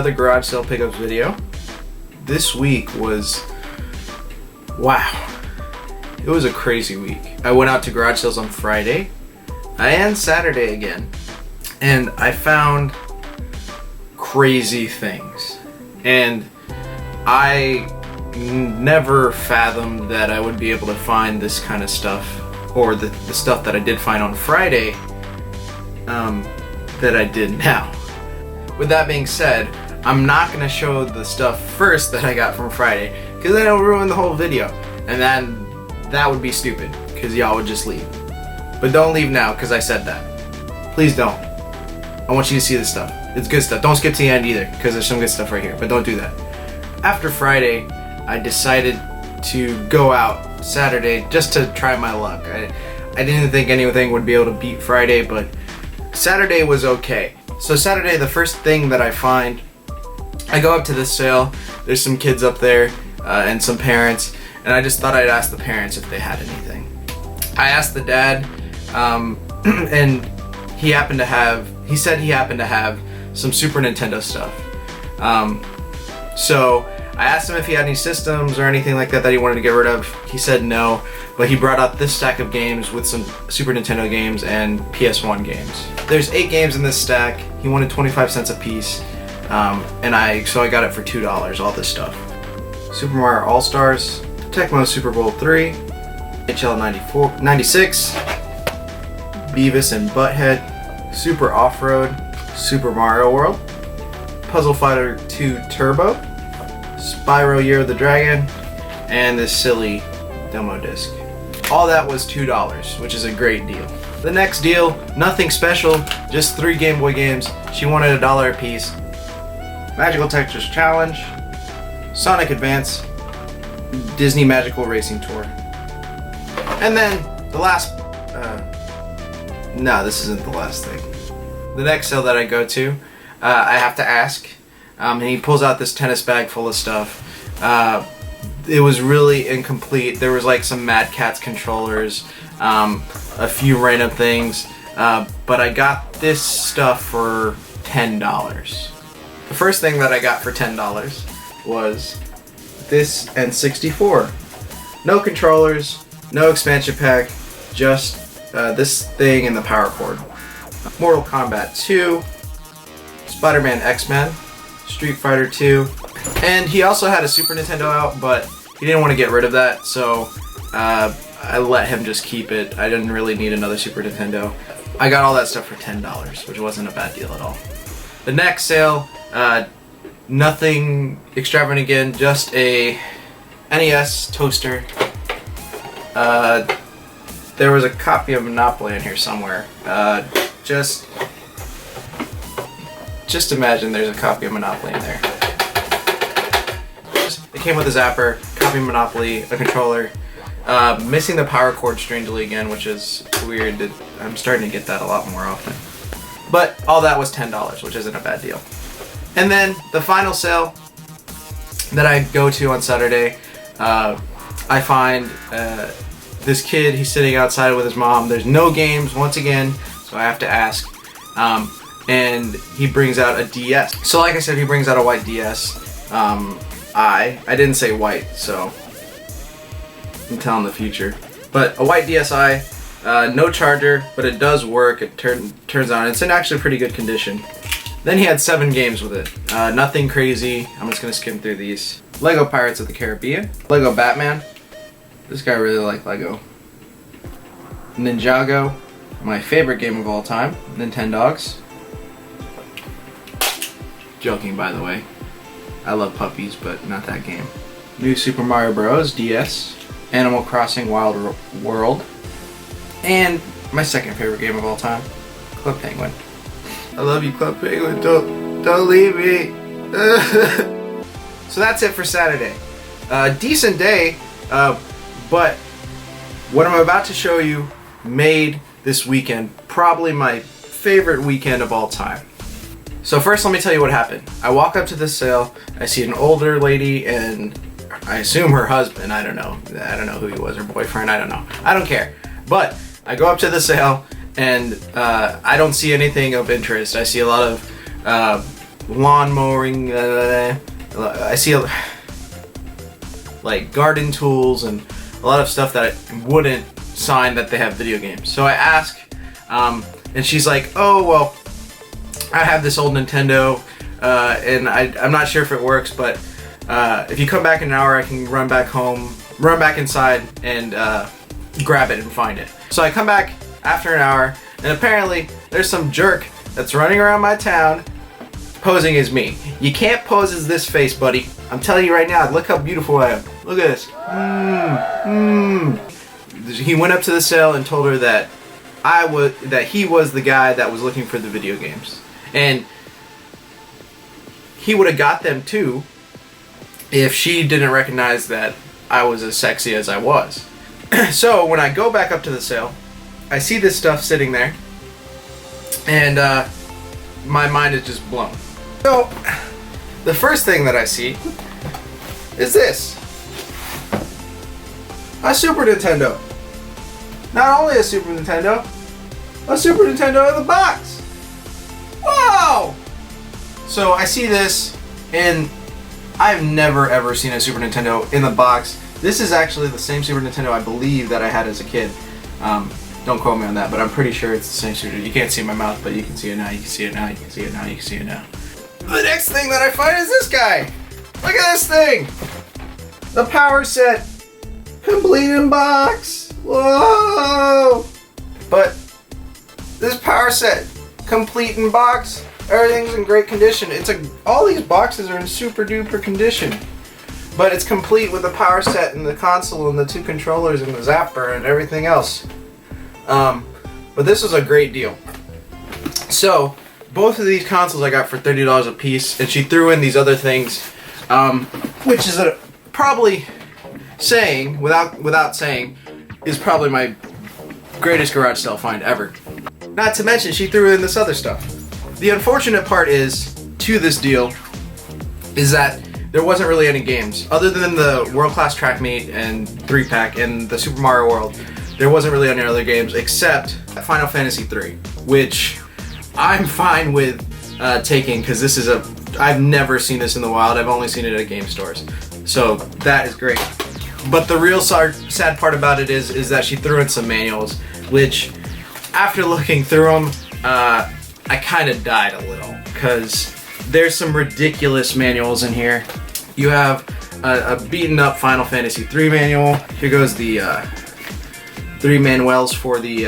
another garage sale pickups video. This week was, wow, it was a crazy week. I went out to garage sales on Friday and Saturday again, and I found crazy things. And I never fathomed that I would be able to find this kind of stuff, or the stuff that I did find on Friday that I did now. With that being said, I'm not going to show the stuff first that I got from Friday, because then it'll ruin the whole video, and then that would be stupid, because y'all would just leave. But don't leave now, because I said that. Please don't. I want you to see this stuff. It's good stuff. Don't skip to the end either, because there's some good stuff right here, but don't do that. After Friday, I decided to go out Saturday just to try my luck. I didn't think anything would be able to beat Friday, but Saturday was okay. So Saturday, the first thing that I find, I go up to this sale. There's some kids up there and some parents, and I just thought I'd ask the parents if they had anything. I asked the dad, and he said he happened to have some Super Nintendo stuff. So I asked him if he had any systems or anything like that he wanted to get rid of. He said no, but he brought out this stack of games with some Super Nintendo games and PS1 games. There's 8 games in this stack. He wanted 25 cents a piece, so I got it for $2, all this stuff. Super Mario All-Stars, Tecmo Super Bowl 3, NHL 96, Beavis and Butthead, Super Off-Road, Super Mario World, Puzzle Fighter 2 Turbo, Spyro Year of the Dragon, and this silly demo disc. All that was $2, which is a great deal. The next deal, nothing special, just 3 Game Boy games. She wanted $1 a piece. Magical Textures Challenge, Sonic Advance, Disney Magical Racing Tour. And then the last, no, this isn't the last thing. The next sale that I go to, I have to ask, and he pulls out this tennis bag full of stuff. It was really incomplete. There was like some Mad Catz controllers, a few random things, but I got this stuff for $10. The first thing that I got for $10 was this N64. No controllers, no expansion pack, just this thing and the power cord. Mortal Kombat 2, Spider-Man X-Men, Street Fighter 2, and he also had a Super Nintendo out, but he didn't want to get rid of that, so I let him just keep it. I didn't really need another Super Nintendo. I got all that stuff for $10, which wasn't a bad deal at all. The next sale, nothing extravagant again, just a NES toaster. There was a copy of Monopoly in here somewhere. Just imagine there's a copy of Monopoly in there. It came with a zapper, copy of Monopoly, a controller, missing the power cord strangely again, which is weird. I'm starting to get that a lot more often. But all that was $10, which isn't a bad deal. And then the final sale that I go to on Saturday, I find this kid, he's sitting outside with his mom. There's no games, once again, so I have to ask. And he brings out a DS. So like I said, he brings out a white DS. I didn't say white, so I'm telling the future. But a white DSi, no charger, but it does work. It turns on. It's in actually pretty good condition. Then he had 7 games with it. Nothing crazy. I'm just gonna skim through these. Lego Pirates of the Caribbean, Lego Batman. This guy really liked Lego. Ninjago, my favorite game of all time. Nintendogs. Joking, by the way. I love puppies, but not that game. New Super Mario Bros. DS. Animal Crossing Wild World. And my second favorite game of all time, Club Penguin. I love you, Club Penguin. Don't leave me. So that's it for Saturday. Decent day, but what I'm about to show you made this weekend probably my favorite weekend of all time. So first, let me tell you what happened. I walk up to this sale. I see an older lady and I assume her husband. I don't know who he was, her boyfriend. I don't know. I don't care. But I go up to the sale and I don't see anything of interest. I see a lot of lawn mowing. I see like garden tools and a lot of stuff that I wouldn't sign that they have video games. So I ask, and she's like, "Oh well, I have this old Nintendo, and I'm not sure if it works, but if you come back in an hour, I can run back inside and grab it and find it." So I come back after an hour, and apparently there's some jerk that's running around my town posing as me. You can't pose as this face, buddy. I'm telling you right now, look how beautiful I am. Look at this. He went up to the cell and told her that he was the guy that was looking for the video games. And he would have got them too if she didn't recognize that I was as sexy as I was. So when I go back up to the cell, I see this stuff sitting there, and my mind is just blown. So the first thing that I see is this. A Super Nintendo. Not only a Super Nintendo, a Super Nintendo in the box. Whoa! So I see this, and I've never ever seen a Super Nintendo in the box. This is actually the same Super Nintendo I believe that I had as a kid. Don't quote me on that, but I'm pretty sure it's the same Super. You can't see my mouth, but you can see it now. You can see it now. You can see it now. You can see it now. The next thing that I find is this guy. Look at this thing. The power set, complete in box. Whoa! But this power set, complete in box. Everything's in great condition. All these boxes are in super duper condition. But it's complete with the power set and the console and the 2 controllers and the zapper and everything else. But this was a great deal. So both of these consoles I got for $30 a piece, and she threw in these other things, which is probably saying, without saying, is probably my greatest garage sale find ever. Not to mention she threw in this other stuff. The unfortunate part is, to this deal, is that there wasn't really any games. Other than the World Class Track Meet and 3-pack and the Super Mario World, there wasn't really any other games except Final Fantasy 3, which I'm fine with taking, because this is I've never seen this in the wild. I've only seen it at game stores. So that is great. But the real sad part about it is that she threw in some manuals, which after looking through them, I kind of died a little, because there's some ridiculous manuals in here. You have a beaten up Final Fantasy 3 manual. Here goes the 3 manuals for the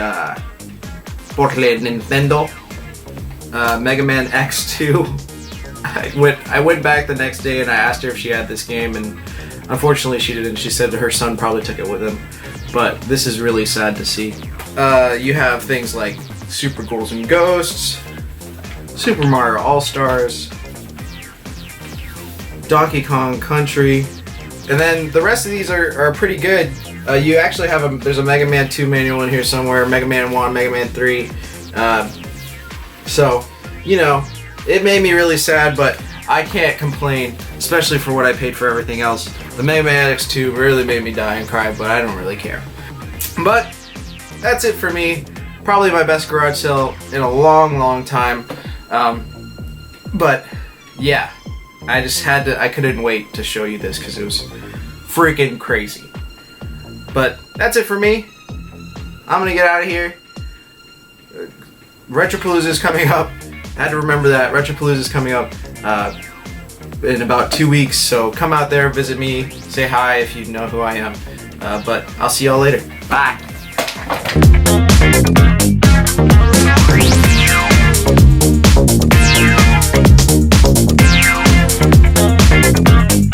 por la Nintendo. Mega Man X2. I went back the next day and I asked her if she had this game, and unfortunately she didn't. She said her son probably took it with him. But this is really sad to see. You have things like Super Ghouls and Ghosts, Super Mario All-Stars, Donkey Kong Country, and then the rest of these are pretty good. You actually have there's a Mega Man 2 manual in here somewhere, Mega Man 1, Mega Man 3. So, you know, it made me really sad, but I can't complain, especially for what I paid for everything else. The Mega Man X2 really made me die and cry, but I don't really care. But that's it for me. Probably my best garage sale in a long time. But yeah, I couldn't wait to show you this because it was freaking crazy. But that's it for me. I'm gonna get out of here. Retropalooza is coming up. I had to remember that. Retropalooza is coming up in about 2 weeks, so come out there, visit me, say hi if you know who I am. But I'll see y'all later. Bye.